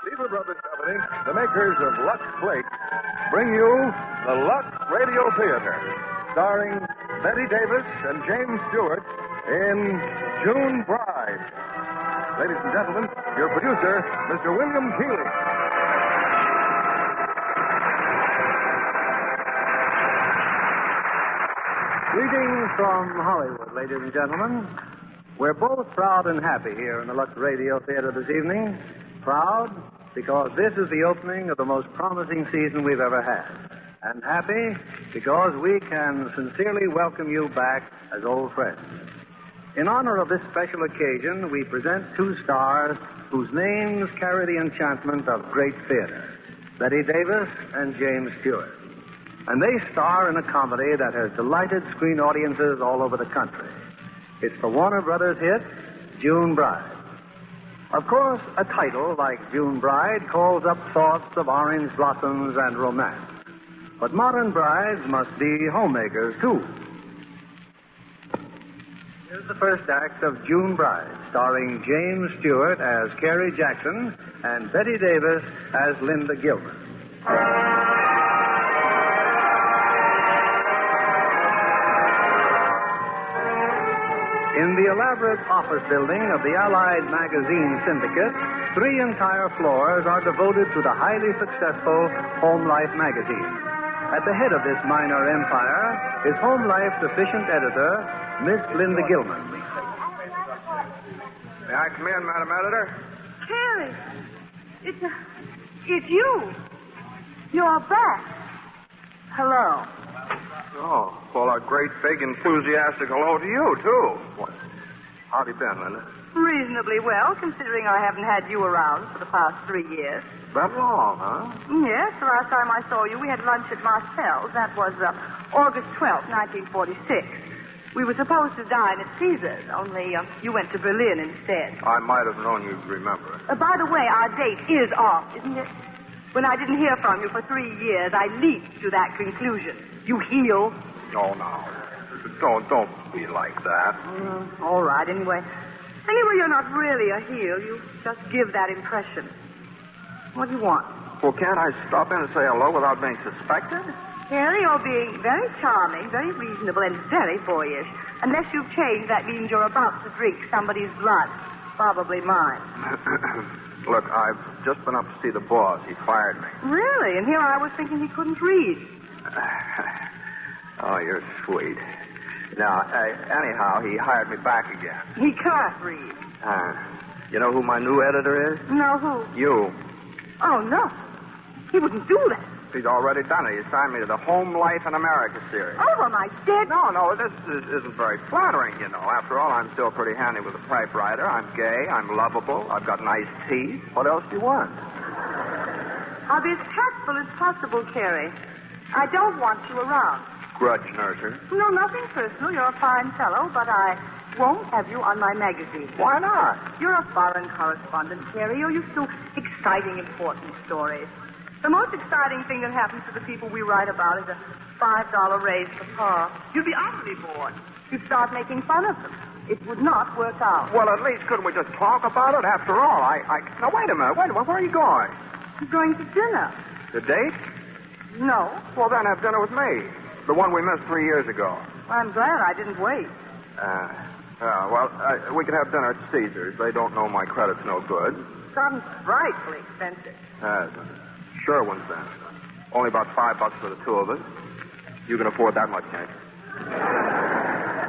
Beaver Brothers Company, the makers of Lux Flakes, bring you the LUX Radio Theatre, starring Bette Davis and James Stewart in June Bride. Ladies and gentlemen, your producer, Mr. William Keighley. Greetings from Hollywood, ladies and gentlemen. We're both proud and happy here in the Lux Radio Theatre this evening. Proud because this is the opening of the most promising season we've ever had. And happy because we can sincerely welcome you back as old friends. In honor of this special occasion, we present two stars whose names carry the enchantment of great theater, Bette Davis and James Stewart. And they star in a comedy that has delighted screen audiences all over the country. It's the Warner Brothers hit, June Bride. Of course, a title like June Bride calls up thoughts of orange blossoms and romance. But modern brides must be homemakers, too. Here's the first act of June Bride, starring James Stewart as Carey Jackson and Bette Davis as Linda Gilman. In the elaborate office building of the Allied Magazine Syndicate, 3 entire floors are devoted to the highly successful Home Life magazine. At the head of this minor empire is Home Life's efficient editor, Miss Linda Gilman. May I come in, Madam Editor? Carey, it's you. You're back. Hello. Oh, well, a great, big, enthusiastic hello to you, too. What? How have you been, Linda? Reasonably well, considering I haven't had you around for the past 3 years. That long, huh? Yes, the last time I saw you, we had lunch at Marcel's. That was August 12th, 1946. We were supposed to dine at Caesar's, only you went to Berlin instead. I might have known you'd remember. By the way, our date is off, isn't it? When I didn't hear from you for 3 years, I leaped to that conclusion. You heel. Oh, no. Don't be like that. All right, anyway. Anyway, you're not really a heel. You just give that impression. What do you want? Well, can't I stop in and say hello without being suspected? Carey, you're being very charming, very reasonable, and very boyish. Unless you've changed, that means you're about to drink somebody's blood. Probably mine. Look, I've just been up to see the boss. He fired me. Really? And here I was thinking he couldn't read. Oh, you're sweet. Now, anyhow, he hired me back again. He can't read. You know who my new editor is? No, who? You. Oh, no. He wouldn't do that. He's already done it. He signed me to the Home Life in America series. Over my dead... No, this isn't very flattering, you know. After all, I'm still pretty handy with a typewriter. I'm gay. I'm lovable. I've got nice teeth. What else do you want? I'll be as tactful as possible, Carey. I don't want you around. Grudge nurser. No, nothing personal. You're a fine fellow, but I won't have you on my magazine. Why not? You're a foreign correspondent, Carey. You're used to exciting, important stories. The most exciting thing that happens to the people we write about is a $5 raise for par. You'd be utterly bored. You'd start making fun of them. It would not work out. Well, at least couldn't we just talk about it? After all, Now, wait a minute. Where are you going? I'm going to dinner. The date? No. Well, then have dinner with me. The one we missed 3 years ago. I'm glad I didn't wait. We could have dinner at Caesar's. They don't know my credit's no good. Sounds frightfully expensive. Sure ones, then. Only about $5 for the two of us. You can afford that much, can't you?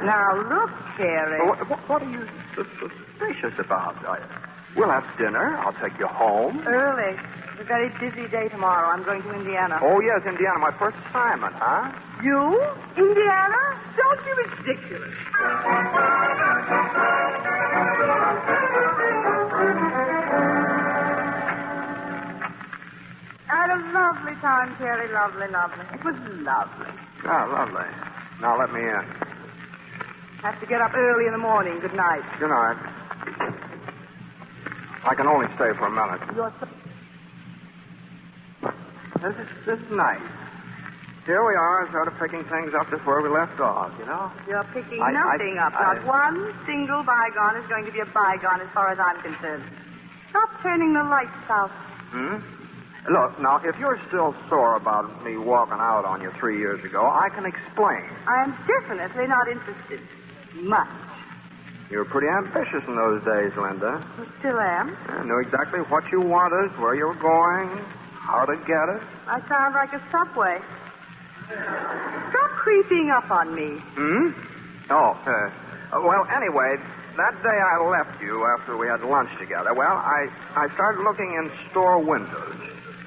Now, look, Carey. What are you suspicious about? We'll have dinner. I'll take you home. Early. It's a very busy day tomorrow. I'm going to Indiana. Oh, yes, Indiana. My first assignment, huh? You? Indiana? Don't be ridiculous. I had a lovely time, Carey. Lovely. It was lovely. Oh, lovely. Now let me in. Have to get up early in the morning. Good night. Good night. I can only stay for a minute. You're so... This is nice. Here we are, sort of picking things up just where we left off, you know? You're picking nothing up. Not one single bygone is going to be a bygone as far as I'm concerned. Stop turning the lights out. Look, now, if you're still sore about me walking out on you 3 years ago, I can explain. I am definitely not interested. Much. You were pretty ambitious in those days, Linda. I still am. I knew exactly what you wanted, where you were going, how to get it. I sound like a subway. Stop creeping up on me. Well, anyway, that day I left you after we had lunch together, well, I started looking in store windows.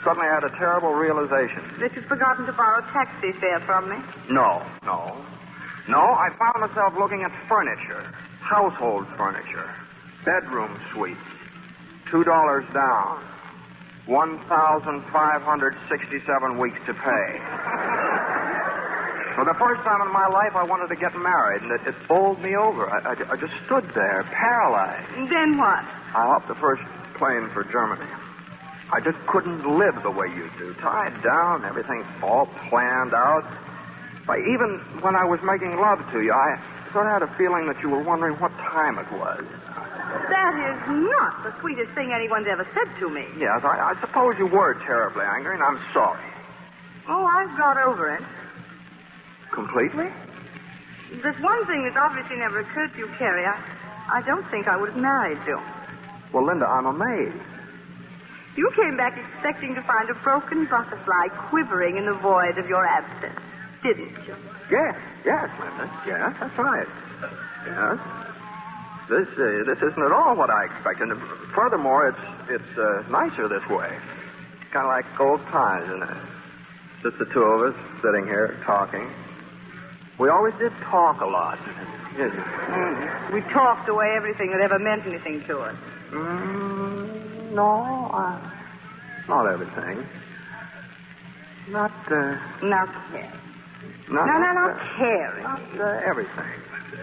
Suddenly I had a terrible realization. That you'd forgotten to borrow taxi fare from me? No. I found myself looking at furniture, household furniture, bedroom suites, $2 down, 1,567 weeks to pay. For the first time in my life, I wanted to get married, and it bowled me over. I just stood there, paralyzed. And then what? I hopped the first plane for Germany. I just couldn't live the way you do. Tied down, everything all planned out. Even when I was making love to you, I sort of had a feeling that you were wondering what time it was. That is not the sweetest thing anyone's ever said to me. Yes, I suppose you were terribly angry, and I'm sorry. Oh, I've got over it. Completely? There's one thing that's obviously never occurred to you, Carey. I don't think I would have married you. Well, Linda, I'm amazed. You came back expecting to find a broken butterfly quivering in the void of your absence, didn't you? Yes, Linda. Yes, that's right. Yes. This isn't at all what I expected. Furthermore, it's nicer this way. Kind of like old times, isn't it? Just the two of us sitting here talking. We always did talk a lot. We talked away everything that ever meant anything to us. No, not everything. Not Carey. Not Carey. Not everything.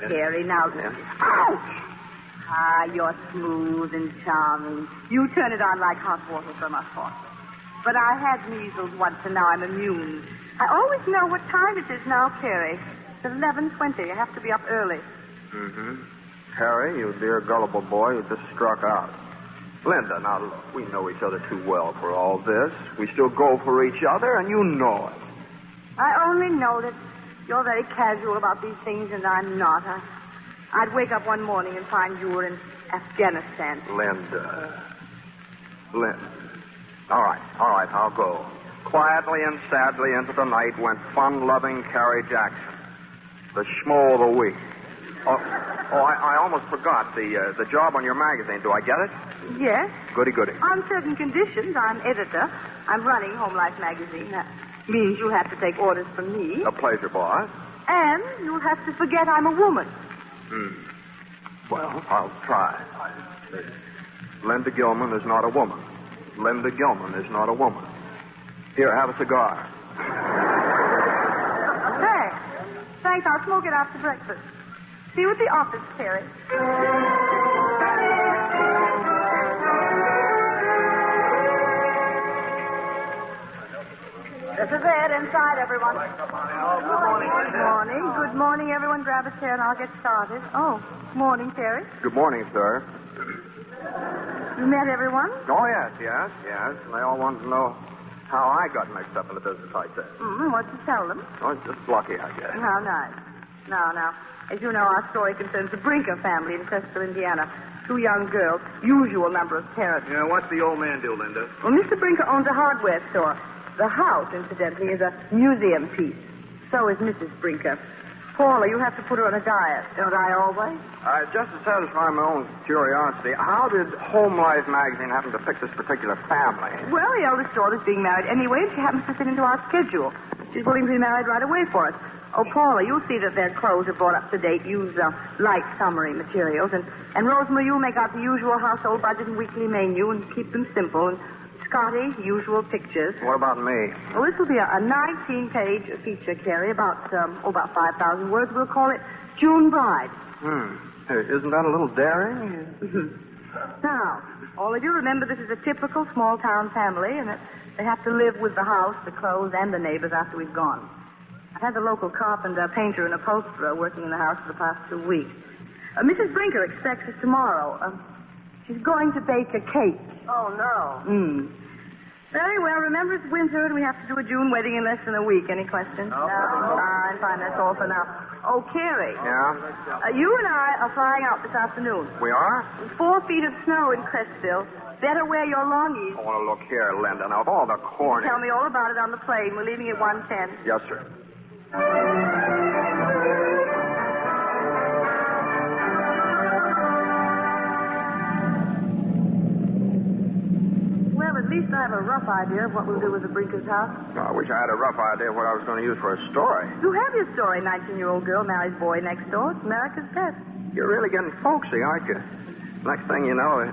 Carey, now. Yeah. Ouch! You're smooth and charming. You turn it on like hot water from a faucet. But I had measles once, and now I'm immune. I always know what time it is now, Carey. It's 11:20. I have to be up early. Carey, you dear gullible boy who just struck out. Linda, now look, we know each other too well for all this. We still go for each other, and you know it. I only know that you're very casual about these things, and I'm not. I'd wake up one morning and find you were in Afghanistan. Linda. All right, I'll go. Quietly and sadly into the night went fun-loving Carey Jackson, the schmo of the week. I almost forgot the job on your magazine. Do I get it? Yes. Goody. On certain conditions. I'm editor. I'm running Home Life magazine. That means you'll have to take orders from me. A pleasure, boss. And you'll have to forget I'm a woman. Well, I'll try. Linda Gilman is not a woman. Linda Gilman is not a woman. Here, have a cigar. Hey, thanks. I'll smoke it after breakfast. See you at the office, Carey. This is it. Inside, everyone. Good morning, everyone. Grab a chair and I'll get started. Oh, morning, Carey. Good morning, sir. You met everyone? Oh, yes. And they all wanted to know how I got mixed up in the business like that. What'd you tell them? Oh, it's just lucky, I guess. How nice. Now, as you know, our story concerns the Brinker family in Chester, Indiana. 2 young girls, usual number of parents. Yeah, what's the old man do, Linda? Well, Mr. Brinker owns a hardware store. The house, incidentally, is a museum piece. So is Mrs. Brinker. Paula, you have to put her on a diet, don't I always? Just to satisfy my own curiosity, how did Home Life magazine happen to pick this particular family? Well, the eldest daughter's being married anyway, and she happens to fit into our schedule. She's willing to be married right away for us. Oh, Paula, you'll see that their clothes are brought up to date, use light summery materials. And Rosemary, you'll make out the usual household budget and weekly menu and keep them simple. And Scotty, usual pictures. What about me? Well, this will be a 19-page feature, Carey, about 5,000 words. We'll call it June Bride. Isn't that a little daring? Now, all of you remember this is a typical small-town family, and that they have to live with the house, the clothes, and the neighbors after we've gone. I've had the local carpenter, painter, and upholsterer working in the house for the past 2 weeks. Mrs. Brinker expects us tomorrow. She's going to bake a cake. Oh, no. Very well. Remember, it's winter, and we have to do a June wedding in less than a week. Any questions? No. Fine. That's all for now. Oh, Carey. Yeah? You and I are flying out this afternoon. We are? 4 feet of snow in Crestville. Better wear your longies. Oh, well, look here, Linda. Now, of all the corny... Tell me all about it on the plane. We're leaving at 1:10. Yes, sir. Well, at least I have a rough idea of what we'll do with the Brinkers' house. I wish I had a rough idea of what I was going to use for a story. You have your story. 19-year-old girl marries boy next door. It's America's best. You're really getting folksy, aren't you? Next thing you know,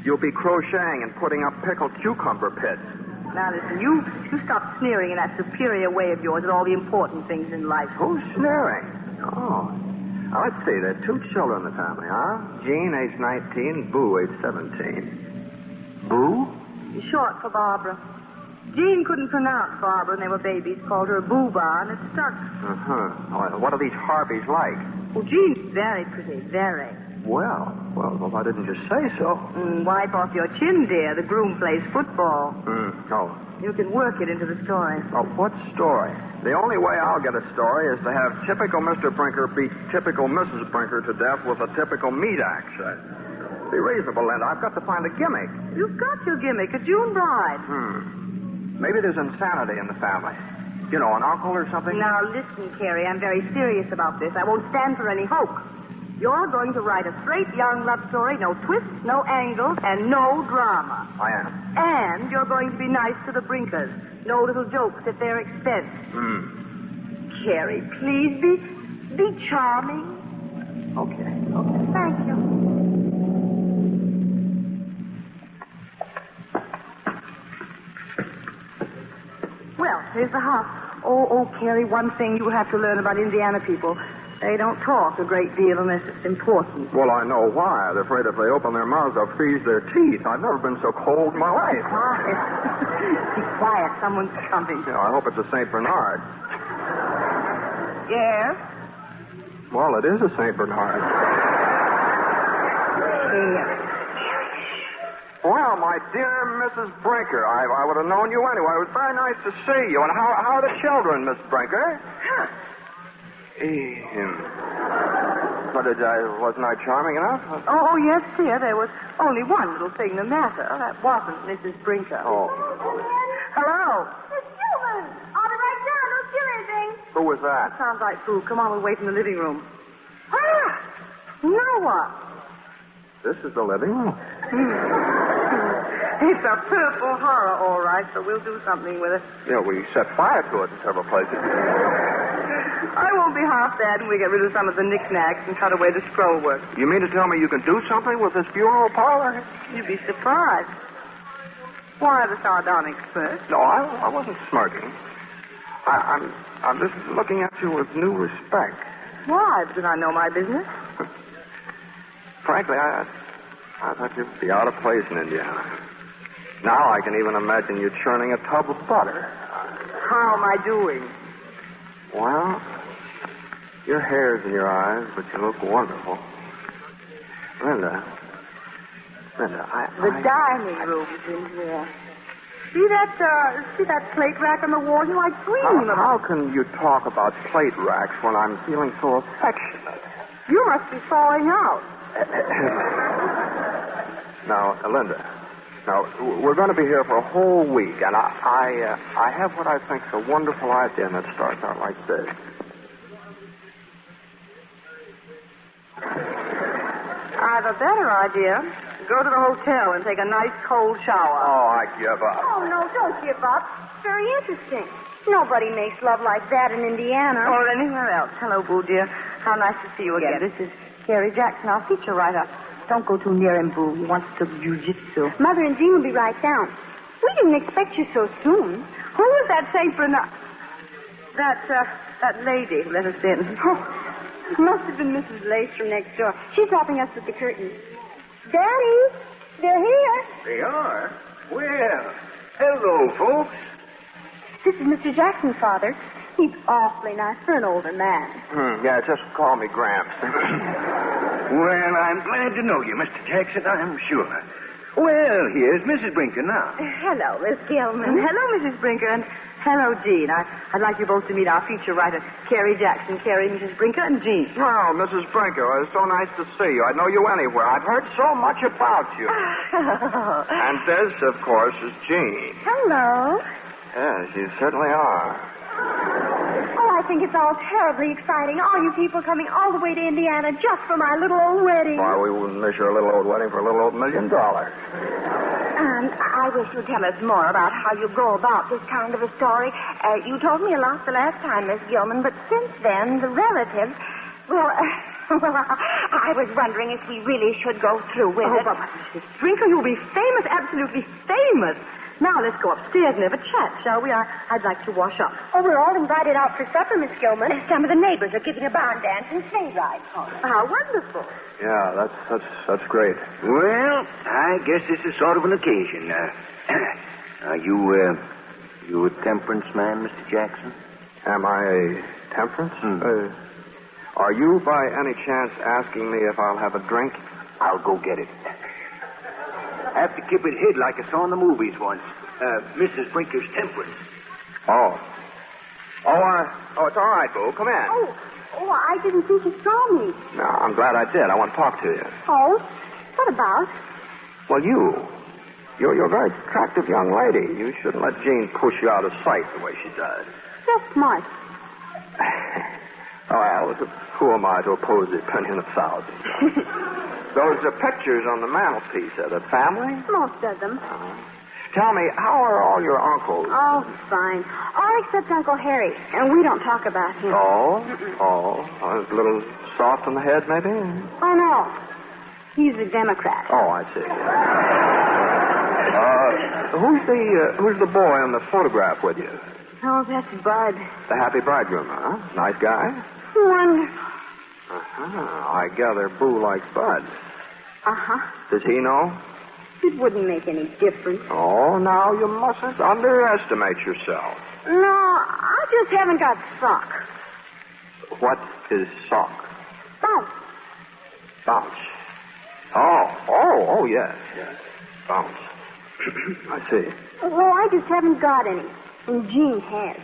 you'll be crocheting and putting up pickled cucumber pits. Now, listen, you stop sneering in that superior way of yours at all the important things in life. Who's sneering? Oh. Now, let's see. There are 2 children in the family, huh? Jean, age 19, Boo, age 17. Boo? Short for Barbara. Jean couldn't pronounce Barbara when they were babies. Called her a boo-bar, and it stuck. Uh-huh. What are these Harveys like? Well, Jean's very pretty, very. Well, why didn't you say so? Wipe off your chin, dear. The groom plays football. Oh. You can work it into the story. Oh, what story? The only way I'll get a story is to have typical Mr. Brinker beat typical Mrs. Brinker to death with a typical meat axe. Be reasonable, Linda. I've got to find a gimmick. You've got your gimmick, a June bride. Maybe there's insanity in the family. You know, an uncle or something? Now, listen, Carey, I'm very serious about this. I won't stand for any hoax. You're going to write a straight young love story, no twists, no angles, and no drama. I am. And you're going to be nice to the Brinkers. No little jokes at their expense. Carey, please be charming. Okay. Thank you. Well, here's the house. Oh, Carey, one thing you have to learn about Indiana people. They don't talk a great deal unless it's important. Well, I know why. They're afraid if they open their mouths, they'll freeze their teeth. I've never been so cold in my life. Quiet. Be quiet. Someone's coming. I hope it's a St. Bernard. Yes? Well, it is a St. Bernard. Here. Well, my dear Mrs. Brinker, I would have known you anyway. It was very nice to see you. And how are the children, Miss Brinker? Wasn't I charming enough? Oh, yes, dear. There was only one little thing the matter. That wasn't Mrs. Brinker. Oh. Hello. Miss Gilman! I'll be right down. Don't kill anything. Who was that? Sounds like Boo. Come on, we'll wait in the living room. Now what? This is the living room. It's a purple horror, all right, so we'll do something with it. Yeah, we set fire to it in several places. I won't be half bad when we get rid of some of the knickknacks and cut away the scroll work. You mean to tell me you can do something with this bureau parlor? You'd be surprised. Why the sardonic smirk? No, I wasn't smirking. I'm just looking at you with new respect. Why? Because I know my business. Frankly, I thought you'd be out of place in Indiana. Now I can even imagine you churning a tub of butter. How am I doing? Well, your hair's in your eyes, but you look wonderful. Linda, The dining room is in here. See that plate rack on the wall? You like dreaming of How can you talk about plate racks when I'm feeling so affectionate? You must be falling out. Now, Linda, we're going to be here for a whole week, and I have what I think's a wonderful idea, and it starts out like this. I have a better idea. Go to the hotel and take a nice cold shower. Oh, I give up. Oh, no, don't give up. It's very interesting. Nobody makes love like that in Indiana. Or anywhere else. Hello, Boo, dear. How nice to see you again. This is Carey Jackson, our feature writer. Don't go too near him, Boo. He wants to jiu-jitsu. Mother and Jean will be right down. We didn't expect you so soon. Who was that St. Bernard? That lady who let us in. Oh, it must have been Mrs. Lace from next door. She's helping us with the curtains. Daddy, they're here. They are? Well, hello, folks. This is Mr. Jackson's father. He's awfully nice for an older man. Yeah, just call me Gramps. Well, I'm glad to know you, Mr. Jackson, I'm sure. Well, here's Mrs. Brinker now. Hello, Miss Gilman. Hello, Mrs. Brinker, and hello, Jean. I'd like you both to meet our feature writer, Carey Jackson. Carey, Mrs. Brinker, and Jean. Well, Mrs. Brinker, it's so nice to see you. I'd know you anywhere. I've heard so much about you. And this, of course, is Jean. Hello. Yes, you certainly are. Oh, I think it's all terribly exciting. All you people coming all the way to Indiana just for my little old wedding. Why, we wouldn't miss your little old wedding for a little old $1 million. I wish you'd tell us more about how you go about this kind of a story. You told me a lot the last time, Miss Gilman, but since then, the relatives... Well, I was wondering if we really should go through with it. But Mrs. Brinker, you'll be famous, absolutely famous. Now, let's go upstairs and have a chat, shall we? I'd like to wash up. Oh, we're all invited out for supper, Miss Gilman. Some of the neighbors are giving a barn dance and sleigh ride. How wonderful. Yeah, that's great. Well, I guess this is sort of an occasion. Are you a temperance man, Mr. Jackson? Am I a temperance? Are you by any chance asking me if I'll have a drink? I'll go get it. Have to keep it hid like I saw in the movies once. Mrs. Brinker's temperance. Oh, it's all right, Boo. Come in. Oh, I didn't think you saw me. No, I'm glad I did. I want to talk to you. Oh? What about? Well, you're a very attractive young lady. You shouldn't let Jean push you out of sight the way she does. That's smart. Well, who am I to oppose the opinion of thousands? Those are pictures on the mantelpiece. Are they family? Most of them. Tell me, how are all your uncles? Oh, fine. All except Uncle Harry. And we don't talk about him. A little soft on the head, maybe? Oh, no. He's a Democrat. Oh, I see. Who's the boy in the photograph with you? Oh, that's Bud. The happy bridegroom, huh? Nice guy? Wonderful. I gather Boo likes Bud. Uh-huh. Does he know? It wouldn't make any difference. Oh, now you mustn't underestimate yourself. No, I just haven't got sock. What is sock? Bounce. Bounce. Oh, yes. Bounce. I see. Well, I just haven't got any. And Jean has.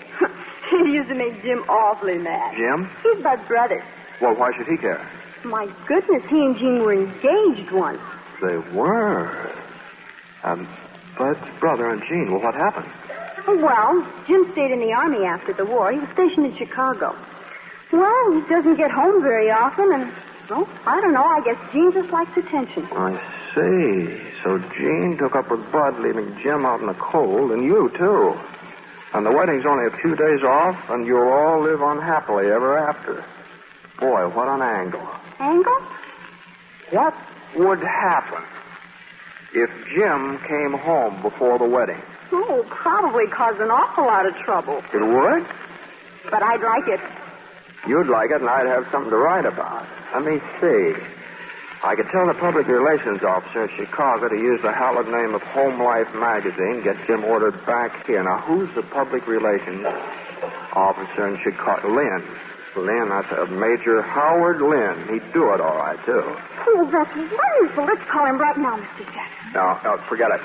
It used to make Jim awfully mad. Jim? He's Bud's brother. Well, why should he care? My goodness, he and Jean were engaged once. They were. Bud's brother and Jean. Well, what happened? Well, Jim stayed in the Army after the war. He was stationed in Chicago. Well, he doesn't get home very often, and, well, I don't know. I guess Jean just likes attention. I see. So Jean took up with Bud, leaving Jim out in the cold, and you, too. And the wedding's only a few days off, and you'll all live unhappily ever after. Boy, what an angle. Angle? What would happen if Jim came home before the wedding? Oh, probably cause an awful lot of trouble. It would? But I'd like it. You'd like it, and I'd have something to write about. Let me see. I could tell the public relations officer in Chicago to use the hallowed name of Home Life magazine, get Jim ordered back here. Now, who's the public relations officer in Chicago? Lynn, that's Major Howard Lynn. He'd do it all right, too. Oh, that's wonderful. Let's call him right now, Mr. Jackson. No, forget it.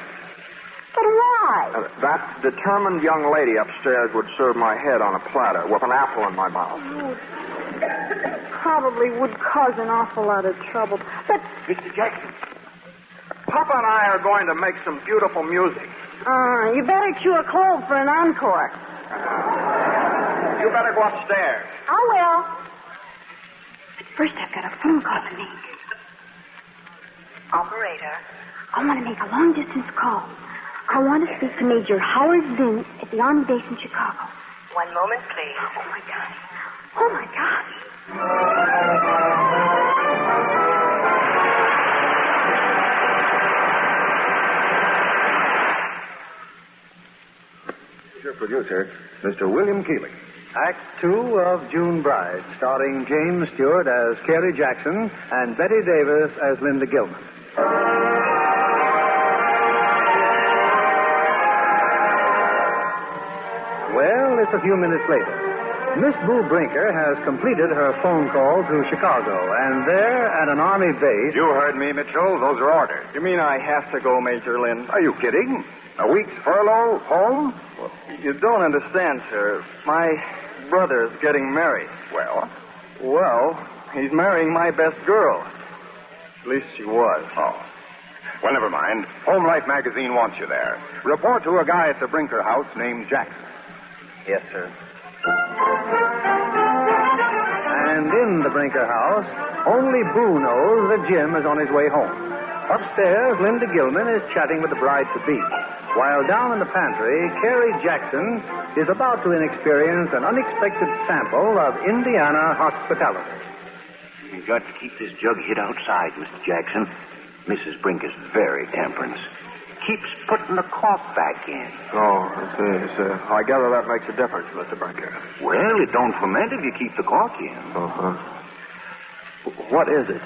But why? That determined young lady upstairs would serve my head on a platter with an apple in my mouth. Oh, probably would cause an awful lot of trouble. But... Mr. Jackson, Papa and I are going to make some beautiful music. You better chew a clove for an encore. You better go upstairs. I will. But first I've got a phone call to make. Operator. I want to make a long-distance call. I want to speak to Major Howard Lynn at the Army base in Chicago. 1 moment, please. Oh, my gosh. Oh, my gosh. Your producer, Mr. William Keeley. Act 2 of June Bride, starring James Stewart as Carey Jackson and Bette Davis as Linda Gilman. Well, it's a few minutes later. Miss Boo Brinker has completed her phone call to Chicago, and there at an Army base... You heard me, Mitchell. Those are orders. You mean I have to go, Major Lynn? Are you kidding? A week's furlough, home? Well, you don't understand, sir. My brother's getting married. Well? Well, he's marrying my best girl. At least she was. Oh. Well, never mind. Home Life magazine wants you there. Report to a guy at the Brinker house named Jackson. Yes, sir. And in the Brinker house, only Boo knows that Jim is on his way home. Upstairs, Linda Gilman is chatting with the bride-to-be, while down in the pantry, Carey Jackson is about to experience an unexpected sample of Indiana hospitality. You've got to keep this jug hid outside, Mr. Jackson. Mrs. Brinker's very temperance. Keeps putting the cork back in. Oh, I see. I gather that makes a difference, Mr. Brinker. Well, it don't ferment if you keep the cork in. Uh-huh. What is it?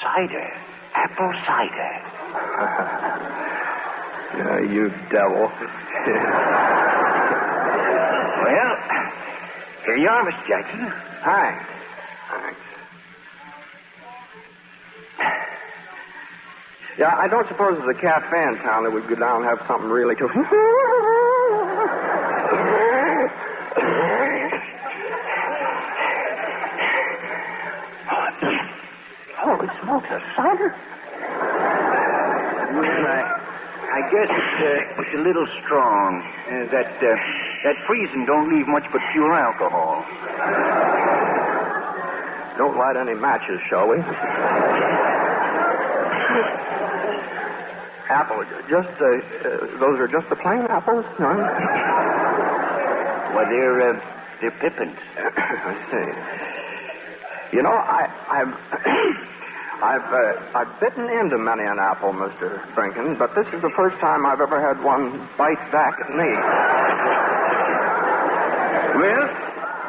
Cider. Apple cider. Yeah, you devil. Well, here you are, Mr. Jackson. Thanks. Yeah, I don't suppose there's a cafe in town that would go down and have something really to... Holy smokes, a cider? Well, I guess it's a little strong. That freezing don't leave much but pure alcohol. Don't light any matches, shall we? Apples. Those are just the plain apples? No? Well, they're pippins. I see. You know, I've bitten into many an apple, Mr. Brinken, but this is the first time I've ever had one bite back at me. Well,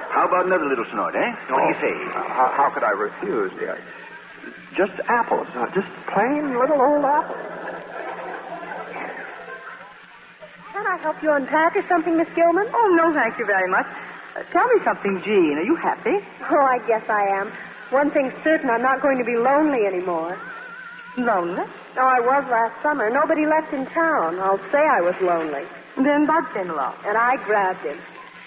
how about another little snort, eh? What do you say? How could I refuse, dear? Just apples. Just plain little old apples. Can I help you unpack or something, Miss Gilman? Oh, no, thank you very much. Tell me something, Jean. Are you happy? Oh, I guess I am. One thing's certain, I'm not going to be lonely anymore. Lonely? Oh, I was last summer. Nobody left in town. I'll say I was lonely. Then Bud came along. And I grabbed him.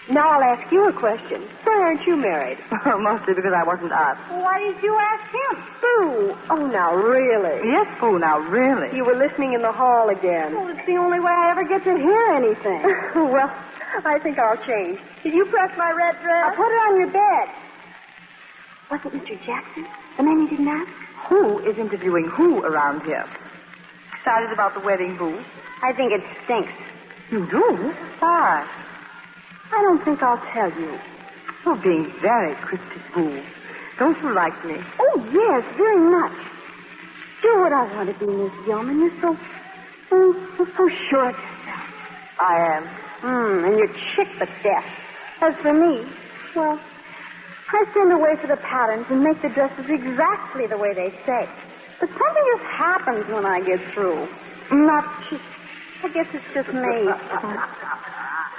Now I'll ask you a question. Why aren't you married? Mostly because I wasn't asked. Why did you ask him? Boo. Oh, now, really? Yes, Boo, now, really. You were listening in the hall again. Well, it's the only way I ever get to hear anything. Well, I think I'll change. Did you press my red dress? I put it on your bed. Was it Mr. Jackson? The man you didn't ask? Who is interviewing who around here? Excited about the wedding, Boo? I think it stinks. You do? Why? I don't think I'll tell you. You're being very cryptic, Boo. Don't you like me? Oh, yes, very much. Do what I want to be, Miss Gilman. You're so sure of yourself. I am. And you're chick but deaf. As for me, well, I send away for the patterns and make the dresses exactly the way they say. But something just happens when I get through. Not chick. I guess it's just me.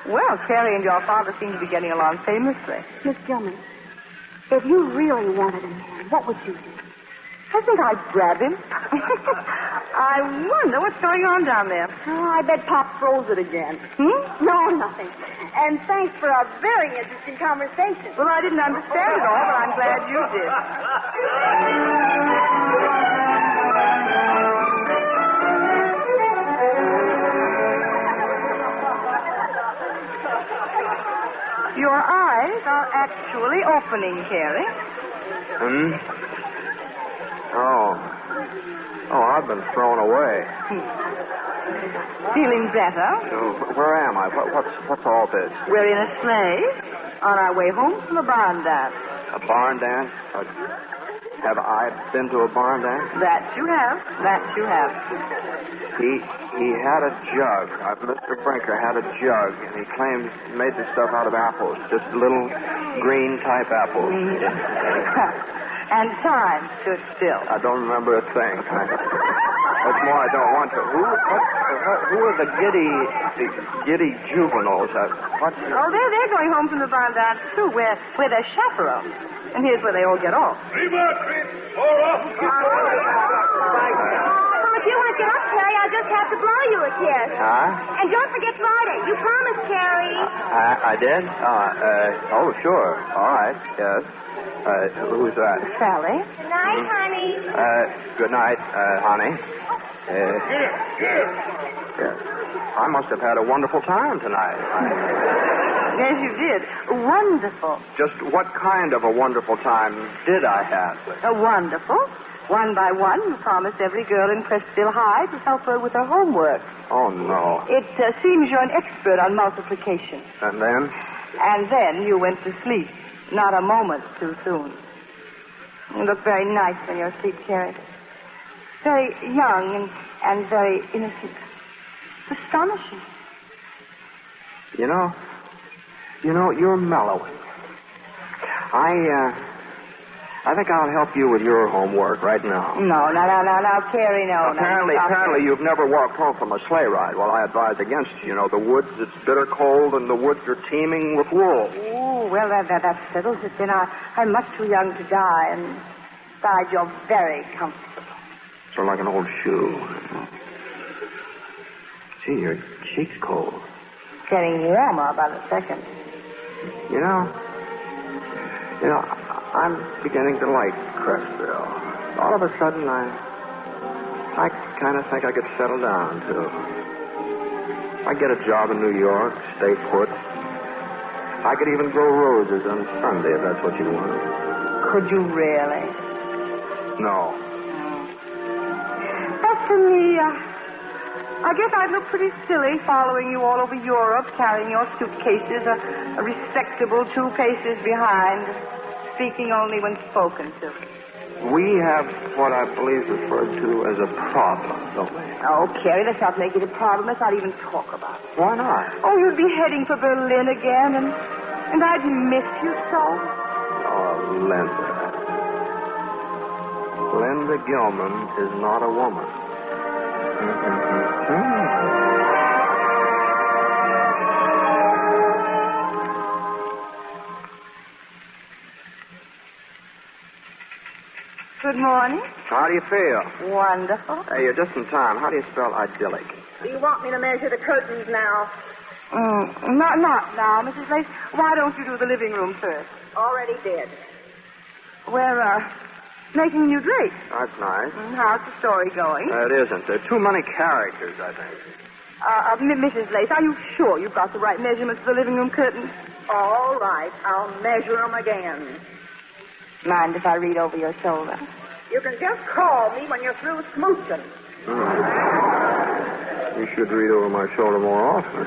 Well, Carey and your father seem to be getting along famously. Miss Gilman, if you really wanted a man, what would you do? I think I'd grab him. I wonder what's going on down there. Oh, I bet Pop throws it again. No, nothing. And thanks for a very interesting conversation. Well, I didn't understand it all, but I'm glad you did. Your eyes are actually opening, Carey. Oh, I've been thrown away. Feeling better? Where am I? What's all this? We're in a sleigh on our way home from a barn dance. A barn dance? Have I been to a barn dance? That you have. He had a jug. Mr. Brinker had a jug, and he claimed he made the stuff out of apples, just little green-type apples. And time stood still. I don't remember a thing. What's more, I don't want to. Who are the giddy juveniles? What? Oh, they're going home from the barn dance, too, where they're chaperones. And here's where they all get off. If you want to get up, Carrie, I'll just have to blow you a kiss. Huh? And don't forget Friday. You promised, Carrie. I did? Oh, sure. All right, yes. Who's that? Sally? Good night, honey. Good night, honey. Yes. I must have had a wonderful time tonight. Yes, you did. Wonderful. Just what kind of a wonderful time did I have? Wonderful. One by one, you promised every girl in Crestville High to help her with her homework. Oh, no. It seems you're an expert on multiplication. And then? And then you went to sleep. Not a moment too soon. You look very nice when you're asleep, Carrie. Very young and very innocent. Astonishing. You know, you're mellowing. I think I'll help you with your homework right now. No, Carrie, no. Apparently you've never walked home from a sleigh ride. Well, I advise against it. You know, the woods, it's bitter cold, and the woods are teeming with wolves. Oh, well, that settles it. Then I'm much too young to die, and besides, you're very comfortable. Sort of like an old shoe. Gee, your cheek's cold. Getting warmer by the second. You know, I'm beginning to like Crestville. All of a sudden, I kind of think I could settle down, too. I get a job in New York, stay put. I could even grow roses on Sunday if that's what you want. Could you really? No. As for me, I guess I'd look pretty silly following you all over Europe, carrying your suitcases, a respectable 2 paces behind, speaking only when spoken to. We have what I believe is referred to as a problem, don't we? Oh, Carrie, let's not make it a problem. Let's not even talk about it. Why not? Oh, you'd be heading for Berlin again, and I'd miss you so. Oh, Linda. Linda Gilman is not a woman. Good morning. How do you feel? Wonderful. Hey, you're just in time. How do you spell idyllic? Do you want me to measure the curtains now? Not now, Mrs. Lace. Why don't you do the living room first? Already did. We're making new drapes. That's nice. How's the story going? It isn't. There are too many characters, I think. Mrs. Lace, are you sure you've got the right measurements for the living room curtains? All right. I'll measure them again. Mind if I read over your shoulder? You can just call me when you're through smooching. You should read over my shoulder more often.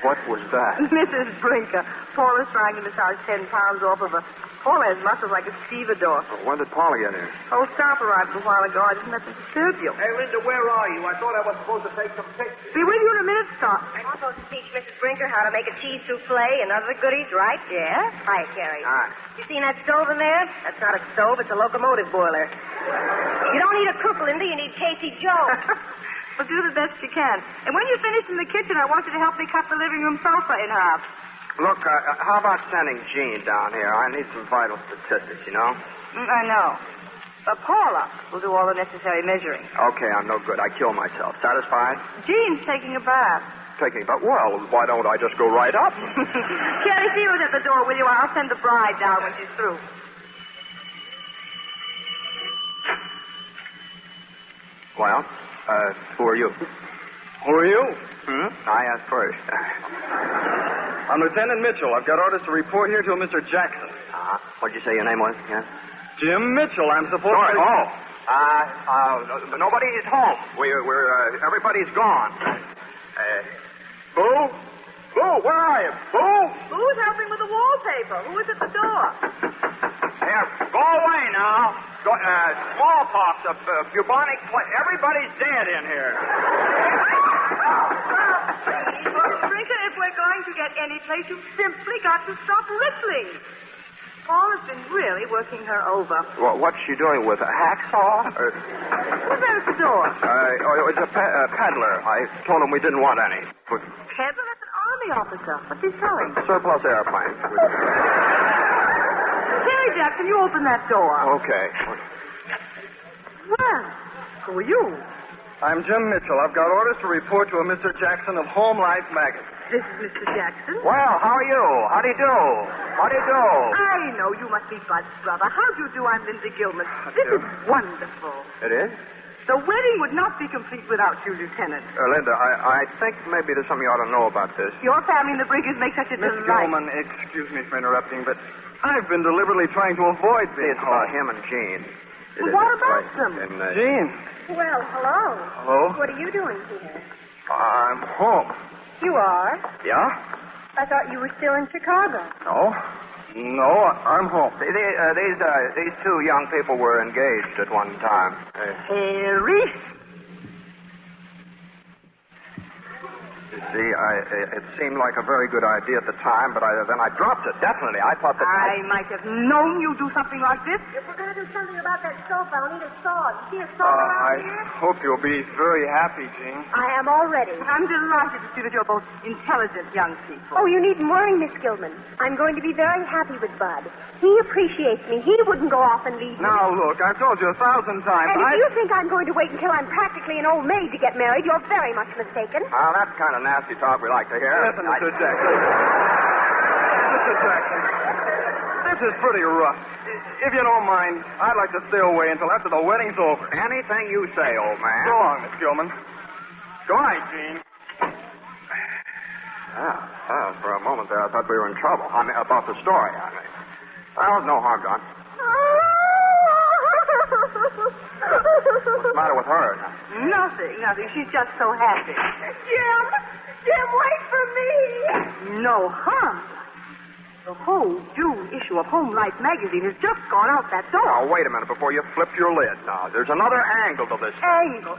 What was that? Mrs. Brinker. Paula's trying to massage 10 pounds off of her. Paula has muscles like a stevedore. When did Paula get here? Oh, Stop arrived a while ago. I didn't let them disturb you. Hey, Linda, where are you? I thought I was supposed to take some pictures. Be with you in a minute, Stop. I'm supposed to teach Mrs. Brinker how to make a cheese souffle and other goodies, right? Yeah. Hi, Carrie. Hi. You seen that stove in there? That's not a stove. It's a locomotive boiler. You don't need a cook, Linda. You need Casey Joe. Well, do the best you can. And when you finish in the kitchen, I want you to help me cut the living room sofa in half. Look, how about sending Jean down here? I need some vital statistics, you know? I know. But Paula will do all the necessary measuring. Okay, I'm no good. I kill myself. Satisfied? Jean's taking a bath. But, well, why don't I just go right up? Carrie, see who's at the door with you. I'll send the bride down when she's through. Well, who are you? Who are you? I asked first. I'm Lieutenant Mitchell. I've got orders to report here to a Mr. Jackson. What'd you say your name was? Yeah? Jim Mitchell. I'm supposed Sorry. to... Nobody is home. Everybody's gone. Boo? Boo, where are you? Boo? Who's helping with the wallpaper? Who is at the door? Here, go away now. Smallpox, bubonic plague. Everybody's dead in here. Mrs. Brinker, if we're going to get any place, you've simply got to stop rippling. Paul has been really working her over. Well, what's she doing with a hacksaw? Who's there at the door? It's a peddler. I told him we didn't want any. Peddler? That's an army officer. What's he selling? Surplus airplanes. Carey Jackson, you open that door. Okay. Well, who are you? I'm Jim Mitchell. I've got orders to report to a Mr. Jackson of Home Life magazine. This is Mr. Jackson. Well, how are you? How do you do? How do you do? I know. You must be Bud's brother. How do you do? I'm Linda Gilman. This is wonderful. It is? The wedding would not be complete without you, Lieutenant. Linda, I think maybe there's something you ought to know about this. Your family and the Briggers make such a Miss delight. Gilman, excuse me for interrupting, but I've been deliberately trying to avoid being It's about him and Jean. Well, what about them? Jean. Well, hello. Hello? What are you doing here? I'm home. You are? Yeah? I thought you were still in Chicago. No, I'm home. These two young people were engaged at one time. Harry? You see, it seemed like a very good idea at the time, but then I dropped it, definitely. I thought that... I might have known you'd do something like this. If we're going to do something about that sofa, I'll need a saw. You see a saw I around here? hope you'll be very happy, Jean. I am already. I'm delighted to see that you're both intelligent young people. Oh, you needn't worry, Miss Gilman. I'm going to be very happy with Bud. He appreciates me. He wouldn't go off and leave me. Now, look, I've told you 1,000 times. And if you think I'm going to wait until I'm practically an old maid to get married, you're very much mistaken. Well, that's kind of nasty talk we like to hear. Listen, Mr. Jackson. Mr. Jackson, this is pretty rough. If you don't mind, I'd like to stay away until after the wedding's over. Anything you say, old man. So long, Miss Gilman. Good night, Jean. For a moment there, I thought we were in trouble. I mean, about the story, I mean. Well, no harm done. What's the matter with her? Nothing. She's just so happy. Jim, wait for me. No harm. The whole June issue of Home Life magazine has just gone out that door. Now, wait a minute before you flip your lid. Now, there's another angle to this. Angle.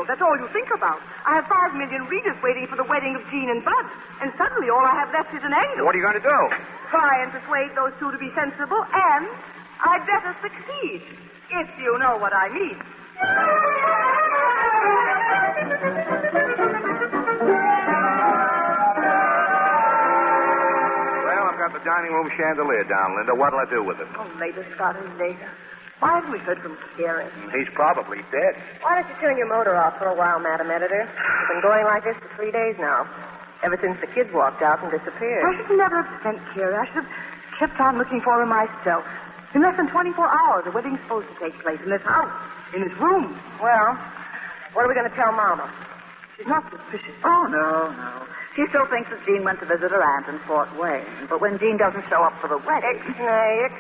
That's all you think about. I have 5 million readers waiting for the wedding of Jean and Bud. And suddenly all I have left is an angle. What are you going to do? Try and persuade those two to be sensible, and I'd better succeed. If you know what I mean. Well, I've got the dining room chandelier down, Linda. What'll I do with it? Oh, later, Scott, and later. Why haven't we heard from Carey? He's probably dead. Why don't you turn your motor off for a while, Madam Editor? It's been going like this for 3 days now. Ever since the kids walked out and disappeared. I should never have sent Carey. I should have kept on looking for her myself. In less than 24 hours, the wedding's supposed to take place in this house, in this room. Well, what are we going to tell Mama? She's not suspicious. Oh, no. She still thinks that Jean went to visit her aunt in Fort Wayne. But when Jean doesn't show up for the wedding... Ixnay.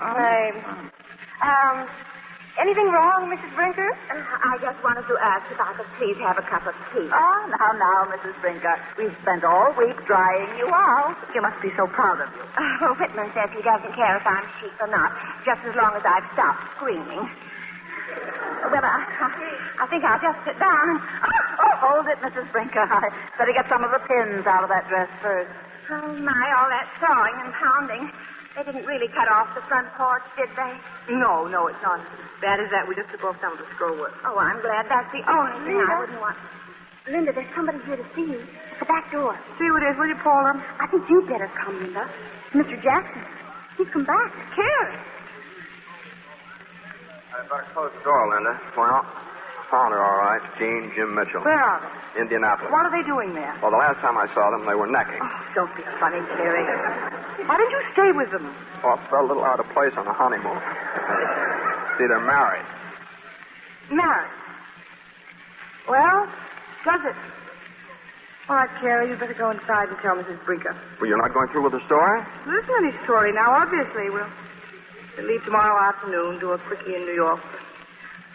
Anything wrong, Mrs. Brinker? I just wanted to ask if I could please have a cup of tea. Oh, now, Mrs. Brinker. We've spent all week drying you out. You must be so proud of you. Oh, Whitman says he doesn't care if I'm cheap or not, just as long as I've stopped screaming. Well, I think I'll just sit down. Oh, hold it, Mrs. Brinker. I better get some of the pins out of that dress first. Oh, my, all that sawing and pounding. They didn't really cut off the front porch, did they? No, it's not as bad as that. We just took off some of the scroll work. Oh, I'm glad. That's the only thing I wouldn't want. Linda, there's somebody here to see you at the back door. See who it is, will you, Paula? I think you'd better come, Linda. Mr. Jackson. He's come back. Carey. I'd better close the door, Linda. Well, I found her all right. Jean, Jim Mitchell. Where are they? Indianapolis. What are they doing there? Well, the last time I saw them, they were necking. Oh, don't be funny, Carey. Why didn't you stay with them? Well, it felt a little out of place on a honeymoon. See, they're married. Married? Well, does it? All right, Carey, you'd better go inside and tell Mrs. Brinker. Well, you're not going through with the story? There isn't any story now, obviously. We'll leave tomorrow afternoon, do a quickie in New York.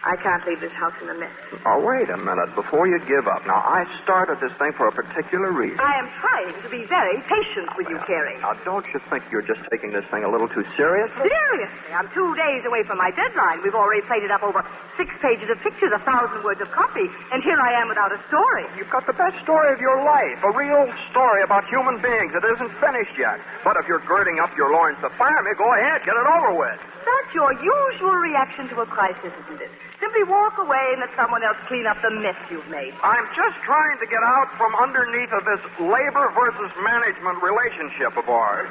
I can't leave this house in a mess. Oh, wait a minute. Before you give up. Now, I started this thing for a particular reason. I am trying to be very patient with you, Carey. Now, don't you think you're just taking this thing a little too seriously? Seriously? I'm 2 days away from my deadline. We've already plated up over 6 pages of pictures, 1,000 words of copy, and here I am without a story. You've got the best story of your life. A real story about human beings. It isn't finished yet. But if you're girding up your loins to fire me, go ahead. Get it over with. That's your usual reaction to a crisis, isn't it? Simply walk away and let someone else clean up the mess you've made. I'm just trying to get out from underneath of this labor versus management relationship of ours.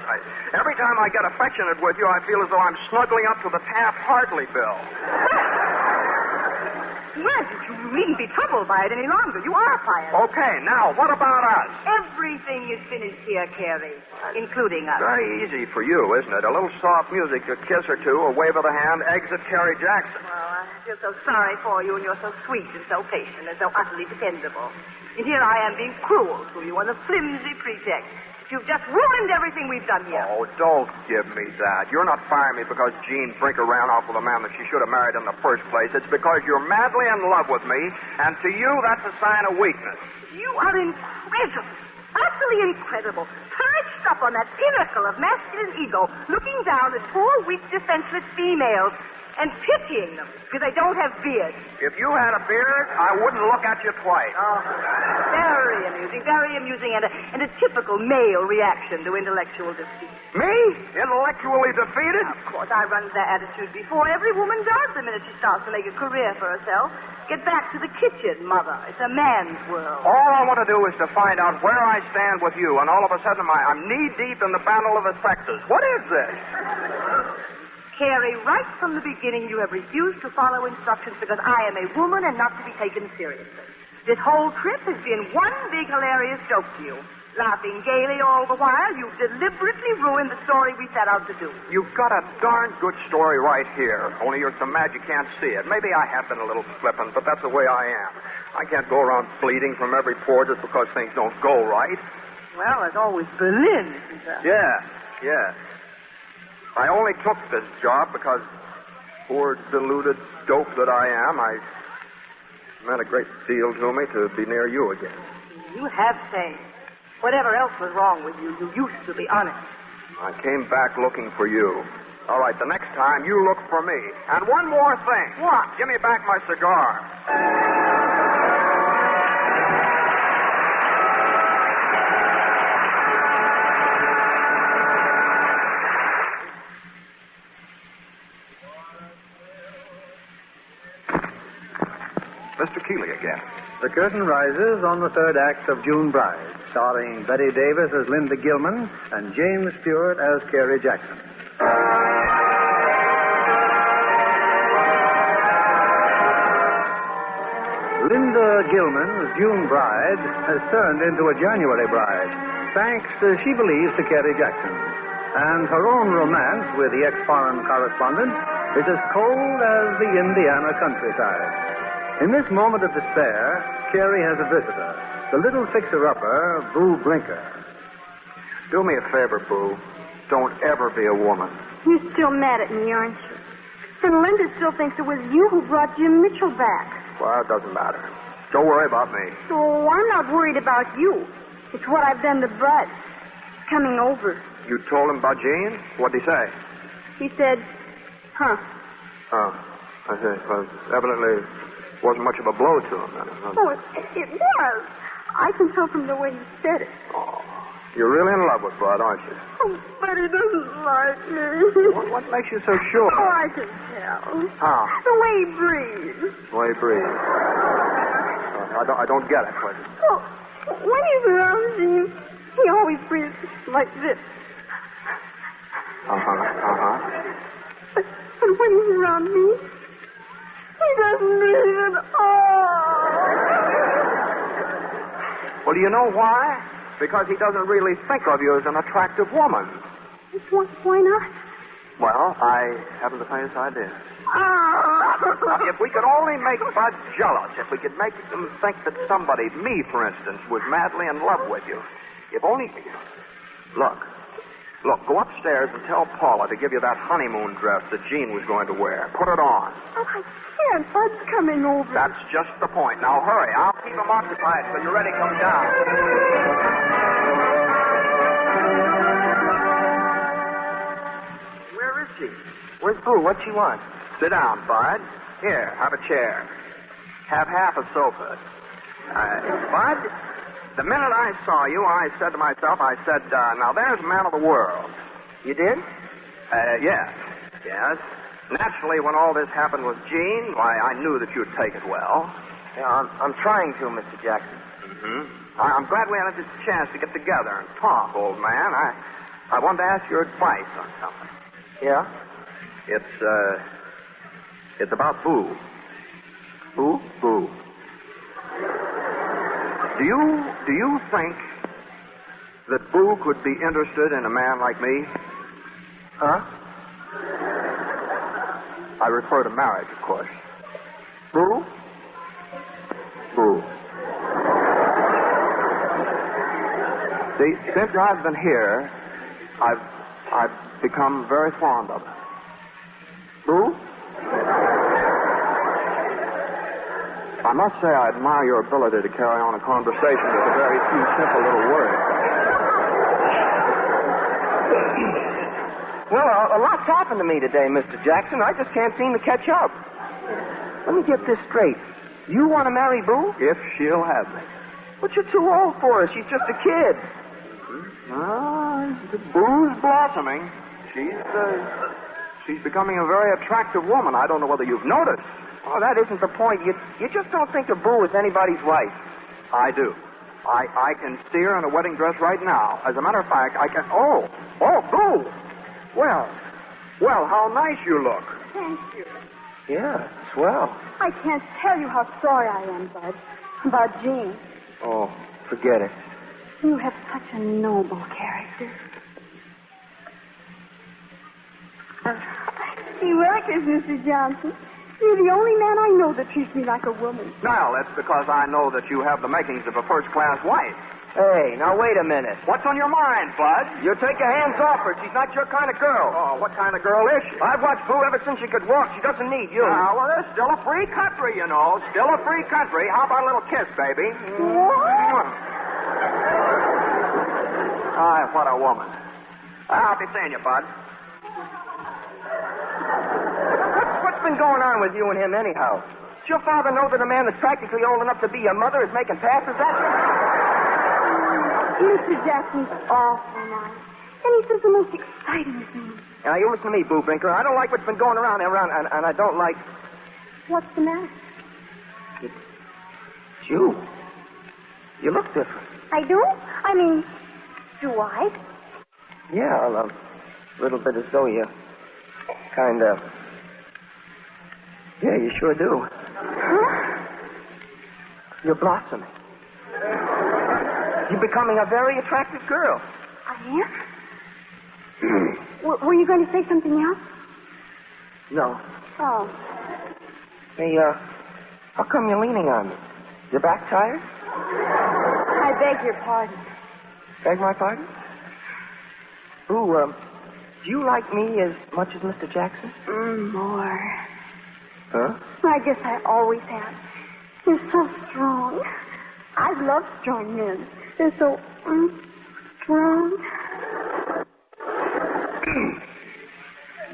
Every time I get affectionate with you, I feel as though I'm snuggling up to the Taft-Hartley bill. Well, you needn't be troubled by it any longer. You are fired. Okay, now, what about us? Everything is finished here, Carey, including us. Very easy for you, isn't it? A little soft music, a kiss or two, a wave of the hand, exit Carey Jackson. Well, I feel so sorry for you, and you're so sweet and so patient and so utterly dependable. And here I am being cruel to you on a flimsy pretext. You've just ruined everything we've done here. Oh, don't give me that. You're not firing me because Jean Brinker ran off with a man that she should have married in the first place. It's because you're madly in love with me, and to you, that's a sign of weakness. You are incredible. Utterly incredible. Perched up on that pinnacle of masculine ego, looking down at poor, weak, defenseless females and pitying them because they don't have beards. If you had a beard, I wouldn't look at you twice. Oh, very amusing, and a typical male reaction to intellectual defeat. Me? Intellectually defeated? Of course, I run that attitude before every woman does the minute she starts to make a career for herself. Get back to the kitchen, Mother. It's a man's world. All I want to do is to find out where I stand with you, and all of a sudden I'm knee-deep in the battle of the sexes. What is this? Carey, right from the beginning, you have refused to follow instructions because I am a woman and not to be taken seriously. This whole trip has been one big hilarious joke to you. Laughing gaily all the while, you've deliberately ruined the story we set out to do. You've got a darn good story right here, only you're so mad you can't see it. Maybe I have been a little flippant, but that's the way I am. I can't go around bleeding from every pore just because things don't go right. Well, there's always Berlin, isn't there? Yeah. I only took this job because, poor deluded dope that I am, it meant a great deal to me to be near you again. You have changed. Whatever else was wrong with you, you used to be honest. I came back looking for you. All right, the next time, you look for me. And one more thing. What? Give me back my cigar. Mr. Keeley again. The curtain rises on the third act of June Bride, starring Bette Davis as Linda Gilman and James Stewart as Carey Jackson. Linda Gilman's June Bride has turned into a January bride, thanks, she believes, to Carey Jackson. And her own romance with the ex-foreign correspondent is as cold as the Indiana countryside. In this moment of despair, Carey has a visitor, the little fixer-upper, Boo Brinker. Do me a favor, Boo. Don't ever be a woman. You're still mad at me, aren't you? And Linda still thinks it was you who brought Jim Mitchell back. Well, it doesn't matter. Don't worry about me. Oh, I'm not worried about you. It's what I've done to Bud. Coming over. You told him about Jean? What'd he say? He said, huh. Oh, I see. Well, evidently wasn't much of a blow to him, then. Oh, it was. I can tell from the way he said it. Oh, you're really in love with Bud, aren't you? Oh, but he doesn't like me. What makes you so sure? Oh, I can tell. How? The way he breathes. The way he breathes. I don't get it, but... Oh, when he's around Jean, he always breathes like this. But when he's around me, he doesn't breathe at all. Well, do you know why? Because he doesn't really think of you as an attractive woman. Why not? Well, I haven't the faintest idea. If we could only make Bud jealous, if we could make him think that somebody, me, for instance, was madly in love with you. If only... Look, Look, go upstairs and tell Paula to give you that honeymoon dress that Jean was going to wear. Put it on. Oh, I can't. Bud's coming over. That's just the point. Now, hurry. I'll keep him occupied so you're ready to come down. Where is she? Where's Boo? What's she want? Sit down, Bud. Here, have a chair. Have half a sofa. Bud, the minute I saw you, I said to myself, now there's a man of the world. You did? Yes. Naturally, when all this happened with Jean, why, I knew that you'd take it well. Yeah, I'm trying to, Mr. Jackson. Mm-hmm. I'm glad we had this chance to get together and talk, old man. I wanted to ask your advice on something. Yeah? It's about Boo. Boo? Boo. Do you think that Boo could be interested in a man like me? Huh? I refer to marriage, of course. Boo? Boo. See, since I've been here, I've become very fond of her. Boo? I must say I admire your ability to carry on a conversation with a very few simple little words. Well, a lot's happened to me today, Mr. Jackson. I just can't seem to catch up. Let me get this straight. You want to marry Boo? If she'll have me. But you're too old for her. She's just a kid. Boo's blossoming. She's becoming a very attractive woman. I don't know whether you've noticed. Oh, that isn't the point. You just don't think of Boo as anybody's wife. I do. I can see her in a wedding dress right now. As a matter of fact, I can... Oh, Boo! Well, how nice you look. Thank you. Yeah, swell. I can't tell you how sorry I am, Bud, about Jean. Oh, forget it. You have such a noble character. See, look, Mr. Johnson. You're the only man I know that treats me like a woman. Now, that's because I know that you have the makings of a first-class wife. Hey, now wait a minute. What's on your mind, Bud? You take your hands off her. She's not your kind of girl. Oh, what kind of girl is she? I've watched Boo ever since she could walk. She doesn't need you. Well, it's still a free country, you know. Still a free country. How about a little kiss, baby? What? What a woman. I'll be seeing you, Bud. What's been going on with you and him, anyhow? Does your father know that a man that's practically old enough to be your mother is making passes at you? Mr. Jackson's awful nice. And he says the most exciting things. Now, you listen to me, Boo Brinker. I don't like what's been going around, and I don't like... What's the matter? It's you. You look different. I do? I mean, do I? Yeah, a little bit as though you kind of... Yeah, you sure do. Huh? You're blossoming. You're becoming a very attractive girl. I am? Were you going to say something else? No. Oh. Hey, how come you're leaning on me? Your back tired? I beg your pardon. Beg my pardon? Ooh, do you like me as much as Mr. Jackson? More. Huh? I guess I always have. You're so strong. I love strong men. They're so strong.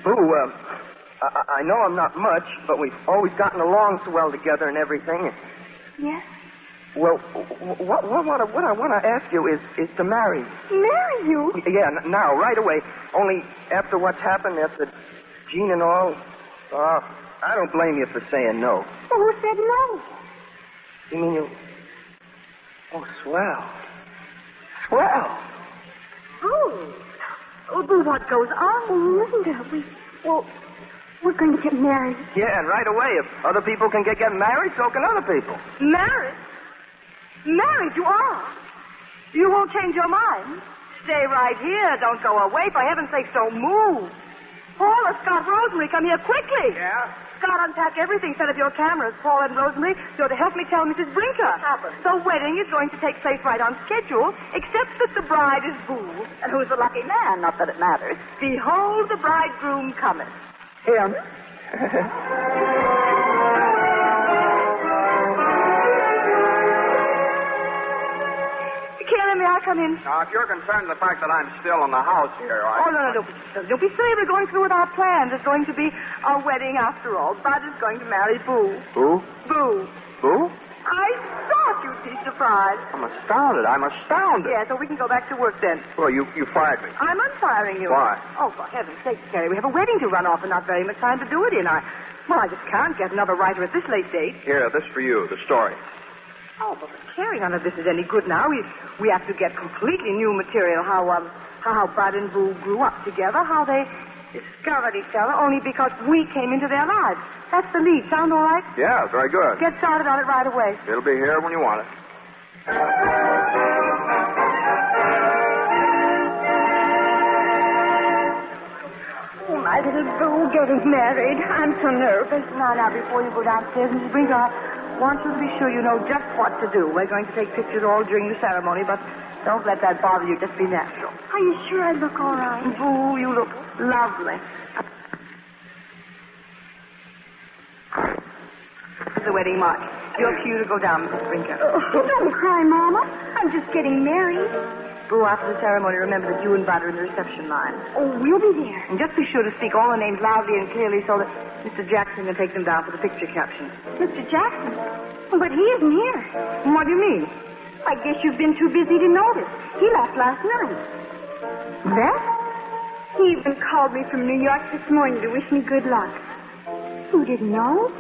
Boo, I know I'm not much, but we've always gotten along so well together and everything. Yes? Well, what I want to ask you is to marry. Marry you? Yeah, now, right away. Only after what's happened, after Jean and all, I don't blame you for saying no. Well, who said no? You mean you... Oh, swell. Swell. Oh, but what goes on? Oh, Linda, we're going to get married. Yeah, and right away. If other people can get married, so can other people. Married? Married, you are. You won't change your mind. Stay right here. Don't go away. For heaven's sake, don't move. Paula's got Rose Rosemary, come here quickly. Yeah? Scott, unpack everything. Set up your cameras. Paul and Rosemary, you're to help me tell Mrs. Brinker. What happened? The wedding is going to take place right on schedule, except that the bride is Boo. And who's the lucky man? Not that it matters. Behold, the bridegroom cometh. Him? Carey, may I come in? Now, if you're concerned with the fact that I'm still in the house here, Oh, no, don't be silly. We're going through with our plans. There's going to be a wedding after all. Bud is going to marry Boo. Who? Boo. Who? I thought you'd be surprised. I'm astounded. I'm astounded. Yeah, so we can go back to work then. Well, you fired me. I'm unfiring you. Why? Oh, for heaven's sake, Carey, we have a wedding to run off and not very much time to do it in. I just can't get another writer at this late date. Here, this for you, the story. Oh, but Carey, none of this is any good now. We have to get completely new material. How Bud and Boo grew up together, how they discovered each other only because we came into their lives. That's the lead. Sound all right? Yeah, very good. Get started on it right away. It'll be here when you want it. Oh, my little Boo getting married. I'm so nervous. Now, before you go downstairs, Mrs. Brinker, I want you to be sure you know just what to do. We're going to take pictures all during the ceremony, but don't let that bother you. Just be natural. Are you sure I look all right? Boo, you look lovely. The wedding march. Your cue to go down, Mrs. Brinker. Oh, don't cry, Mama. I'm just getting married. Boo, after the ceremony, remember that you and Bud are in the reception line. Oh, we'll be there. And just be sure to speak all the names loudly and clearly so that Mr. Jackson can take them down for the picture caption. Mr. Jackson? But he isn't here. What do you mean? I guess you've been too busy to notice. He left last night. That? He even called me from New York this morning to wish me good luck. You didn't know?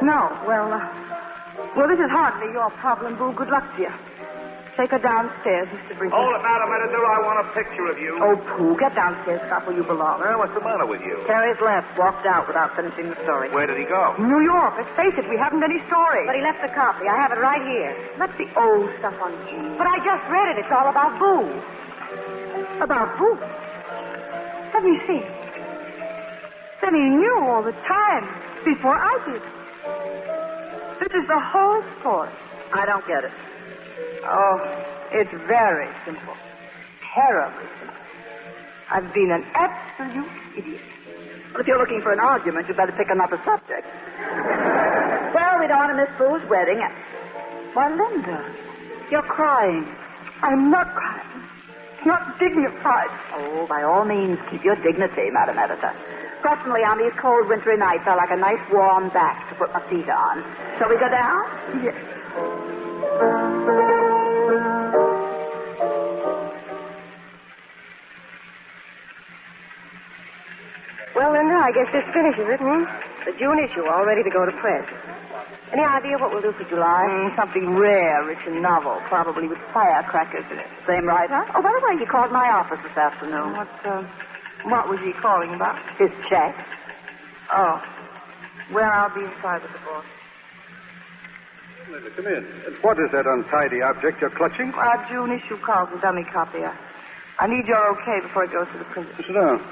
No. Well, this is hardly your problem, Boo. Good luck to you. Take her downstairs, Mr. Brinker. Hold it, Madam Editor. I want a picture of you. Oh, Pooh, get downstairs, Scott, where you belong. Well, what's the matter with you? Carey's left, walked out without finishing the story. Where did he go? New York. Let's face it, we haven't any story. But he left the copy. I have it right here. That's the old stuff on Jean. But I just read it. It's all about Boo. About Boo? Let me see. Then he knew all the time before I did. This is the whole story. I don't get it. Oh, it's very simple. Terribly simple. I've been an absolute idiot. Well, if you're looking for an argument, you'd better pick another subject. Well, we don't want to miss Boo's wedding. Why, Linda, You're crying. I'm not crying. It's not dignified. Oh, by all means, keep your dignity, Madam Editor. Personally, on these cold wintry nights, I like a nice warm back to put my feet on. Shall we go down? Yes. Well, Linda, I guess this finishes it, The June issue, all ready to go to press. Any idea what we'll do for July? Something rare, rich and novel, probably with firecrackers in it. Same writer? Oh, by the way, he called my office this afternoon. What was he calling about? His check. Oh. Well, I'll be inside with the boss. Linda, come in. What is that untidy object you're clutching? Our June issue calls a dummy copy. I need your okay before it goes to the printer. Sit down.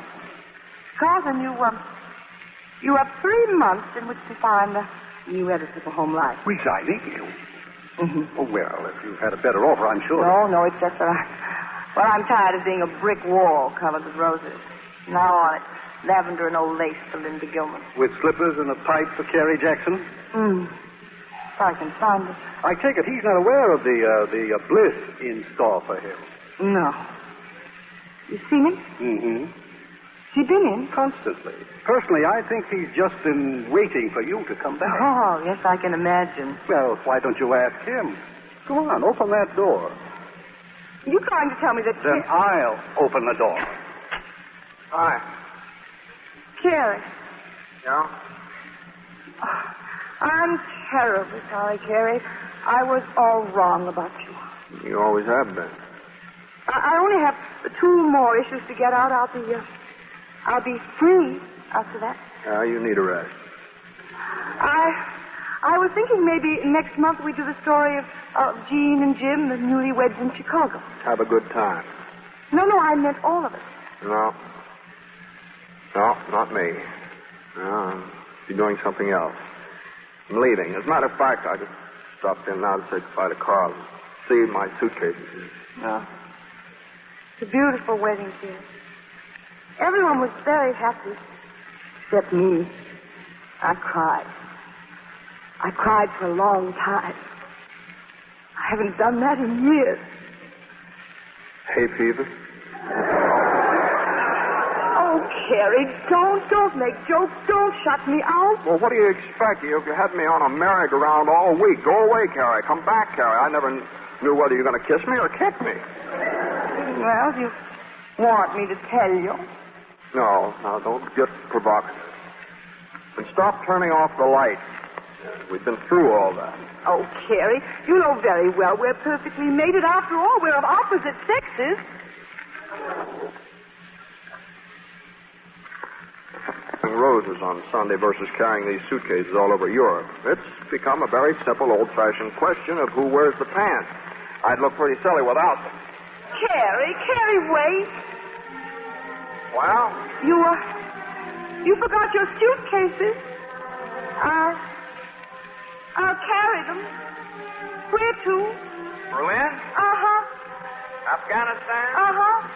Carson, you have 3 months in which to find a new editor for Home Life. Resigning you? Mm-hmm. Oh, well, if you've had a better offer, I'm sure. No, it's just that I'm tired of being a brick wall covered with roses. Now on it, lavender and old lace for Linda Gilman. With slippers and a pipe for Carey Jackson? If I can find it. I take it he's not aware of the bliss in store for him. No. You seen him? Mm-hmm. He been in? Constantly. Personally, I think he's just been waiting for you to come back. Oh, yes, I can imagine. Well, why don't you ask him? Go on, open that door. You trying to tell me that... Then I'll open the door. Hi. Carey. Yeah? I'm terribly sorry, Carey. I was all wrong about you. You always have been. I only have 2 more issues to get out. I'll be free after that. You need a rest. I was thinking maybe next month we do the story of Jean and Jim, the newlyweds in Chicago. Have a good time. No, I meant all of it. No, not me. No, be doing something else. I'm leaving. As a matter of fact, I just stopped in now to say goodbye to Carl. See my suitcases. No. It's a beautiful wedding, dear. Everyone was very happy, except me. I cried. I cried for a long time. I haven't done that in years. Hay fever? Oh, Carey, don't make jokes. Don't shut me out. Well, what do you expect? You had me on a merry-go-round all week. Go away, Carey. Come back, Carey. I never knew whether you were going to kiss me or kick me. Well, you want me to tell you? No, now, don't get provocative. And stop turning off the lights. We've been through all that. Oh, Carey, you know very well we're perfectly mated. After all, we're of opposite sexes. Carrying roses on Sunday versus carrying these suitcases all over Europe. It's become a very simple, old-fashioned question of who wears the pants. I'd look pretty silly without them. Carey, wait. Well? You forgot your suitcases. I'll carry them. Where to? Berlin? Uh-huh. Afghanistan? Uh-huh.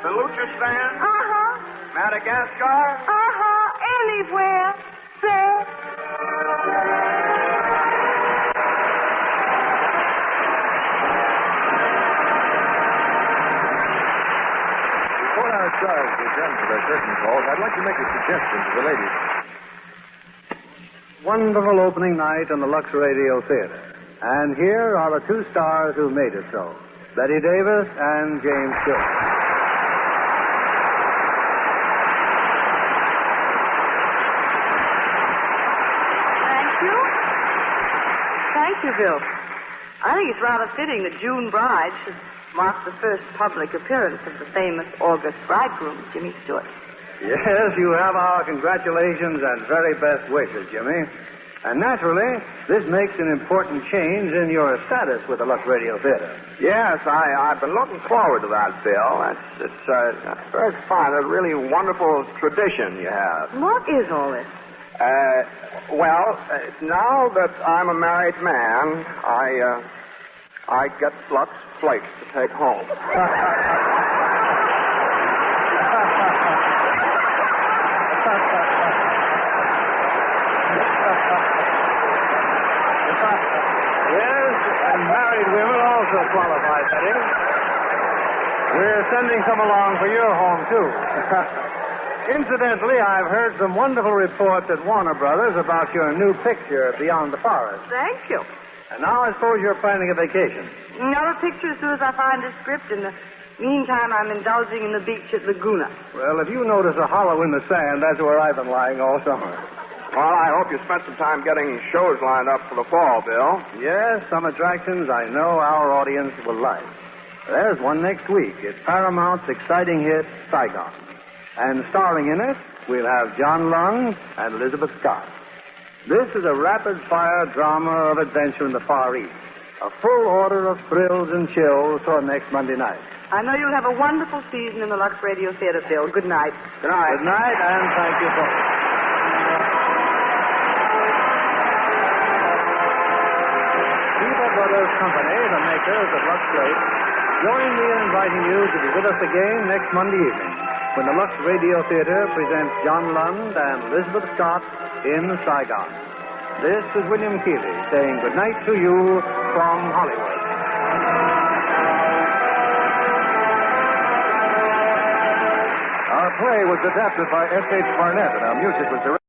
Baluchistan? Uh-huh. Madagascar? Uh-huh. Anywhere. There. Before our stars return to their curtain calls, I'd like to make a suggestion to the ladies. Wonderful opening night in the Lux Radio Theatre. And here are the two stars who made it so, Bette Davis and James Stewart. Thank you, Bill. I think it's rather fitting that June Bride should mark the first public appearance of the famous August bridegroom, Jimmy Stewart. Yes, you have our congratulations and very best wishes, Jimmy. And naturally, this makes an important change in your status with the Lux Radio Theatre. Yes, I've been looking forward to that, Bill. It's very fine. A really wonderful tradition you have. What is all this? Now that I'm a married man, I get Lux Flakes to take home. Yes, and married women also qualify, Betty. We're sending some along for your home, too. Incidentally, I've heard some wonderful reports at Warner Brothers about your new picture, Beyond the Forest. Thank you. And now I suppose you're planning a vacation. Another picture as soon as I find a script. In the meantime, I'm indulging in the beach at Laguna. Well, if you notice a hollow in the sand, that's where I've been lying all summer. Well, I hope you spent some time getting shows lined up for the fall, Bill. Yes, some attractions I know our audience will like. There's one next week. It's Paramount's exciting hit, Saigon. And starring in it, we'll have John Lund and Elizabeth Scott. This is a rapid-fire drama of adventure in the Far East. A full order of thrills and chills for next Monday night. I know you'll have a wonderful season in the Lux Radio Theatre, Bill. Good night. Good night. Good night, and thank you both. Beaver Brothers Company, the makers of Lux Flakes, join me in inviting you to be with us again next Monday evening, when the Lux Radio Theatre presents John Lund and Elizabeth Scott in Saigon. This is William Keeley saying good night to you from Hollywood. Our play was adapted by S.H. Barnett, and our music was directed